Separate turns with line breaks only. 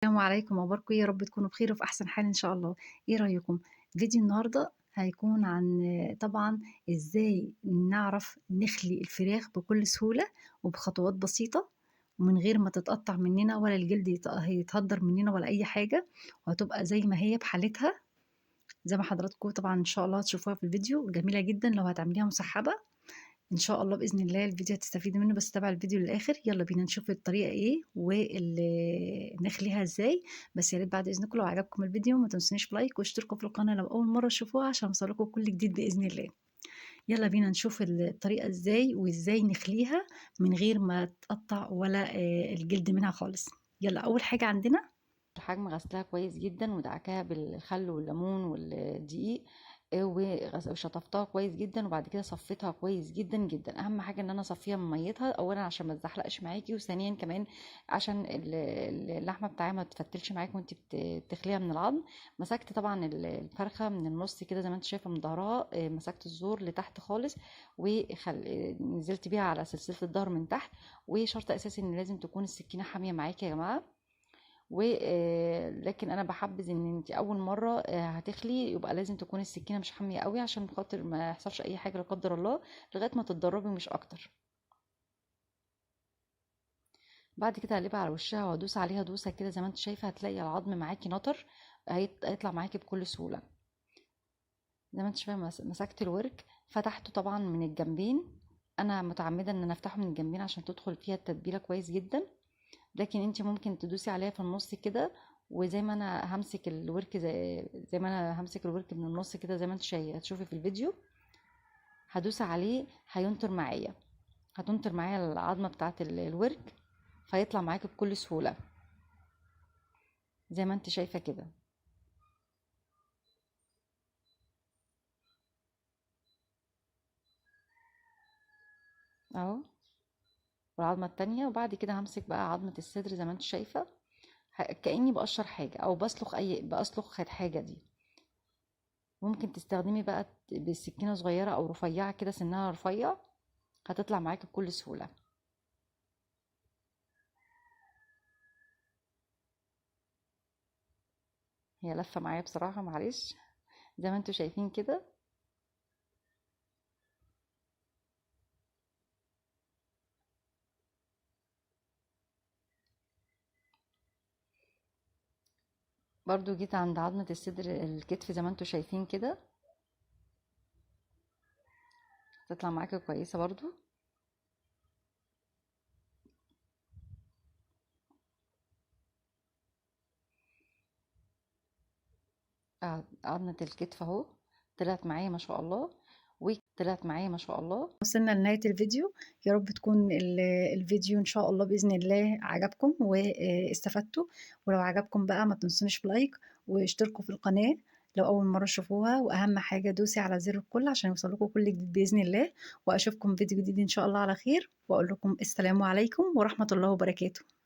السلام عليكم، أخباركم إيه؟ يا رب تكونوا بخير وفي أحسن حال إن شاء الله. إيه رأيكم؟ فيديو النهارده هيكون عن طبعًا إزاي نعرف نخلي الفراخ بكل سهولة وبخطوات بسيطة ومن غير ما تتقطّع مننا ولا الجلد هيتهدّر مننا ولا أي حاجة، وهتبقى زي ما هي بحالتها، زي ما حضراتكم طبعًا إن شاء الله هتشوفوها في الفيديو، جميلة جدًا لو هتعمليها مسحّبة. إن شاء الله بإذن الله الفيديو هتستفيدي منه، بس تابعي الفيديو للآخر. يلا بينا نشوف الطريقة إيه نخليها إزاي. بس يا ريت بعد إذنكم لو عجبكم الفيديو ما تنسونيش بلايك واشتركوا في القناة لو أول مرة تشوفوها عشان يوصلكوا كل جديد بإذن الله. يلا بينا نشوف الطريقة إزاي وإزاي نخليها من غير ما تقطع ولا الجلد منها خالص. يلا أول حاجة عندنا
الحجم غسلها كويس جدا ودعكاها بالخل والليمون والدقيق، وشطفتها كويس جدا وبعد كده صفيتها كويس جدا جدا. اهم حاجه ان انا اصفيها من ميتها، اولا عشان ما تزحلقش معاكي، وثانيا كمان عشان اللحمه بتاعها ما تفتلش معاكي وانت بتخليها من العظم. مسكت طبعا الفرخه من النص كده زي ما انت شايفه من ظهرها، مسكت الزور لتحت خالص ونزلت بيها على سلسله الظهر من تحت. وشرط اساسي ان لازم تكون السكينه حاميه معاكي يا جماعه. لكن انا بحبذ ان انت اول مره هتخلي يبقى لازم تكون السكينه مش حاميه قوي عشان خاطر ما يحصلش اي حاجه لا قدر الله، لغايه ما تتدربي مش اكتر. بعد كده هقلبها على وشها وادوس عليها دوسه كده زي ما انت شايفه، هتلاقي العظم معاكي نطر، هيطلع معاكي بكل سهوله. زي ما انت شايفه مسكت الورك فتحته طبعا من الجنبين. انا متعمده ان انا افتحه من الجنبين عشان تدخل فيها التتبيله كويس جدا، لكن انت ممكن تدوسي عليها في النص كده. وزي ما انا همسك الورك زي ما انا همسك الورك من النص كده زي ما انت هتشوفي في الفيديو، هدوس عليه هينطر معايا، هتنطر معايا العظمه بتاعه الورك، فيطلع معاكي بكل سهوله زي ما انت شايفه كده اهو. والعظمه التانية، وبعد كده همسك بقى عظمه الصدر زي ما انت شايفه، كاني بقشر حاجه او بسلخ الحاجه دي. ممكن تستخدمي بقى بالسكينه صغيره او رفيعه كده سنها رفيع، هتطلع معاكي بكل سهوله. هي لفه معايا بصراحه، معلش. زي ما انتوا شايفين كده. برضو جيت عند عظمة الصدر الكتف زي ما انتوا شايفين كده، تطلع معاكي كويسة برضو. عظمة الكتف اهو، طلعت معايا ما شاء الله، وطلعت معايا ما شاء الله.
وصلنا لنهاية الفيديو. يا رب تكون الفيديو إن شاء الله بإذن الله عجبكم واستفدتوا. ولو عجبكم بقى ما تنسونيش بلايك واشتركوا في القناة لو أول مرة تشوفوها، وأهم حاجة دوسي على زر الكل عشان يوصلكوا كل جديد بإذن الله. وأشوفكم فيديو جديد إن شاء الله على خير، وأقول لكم السلام عليكم ورحمة الله وبركاته.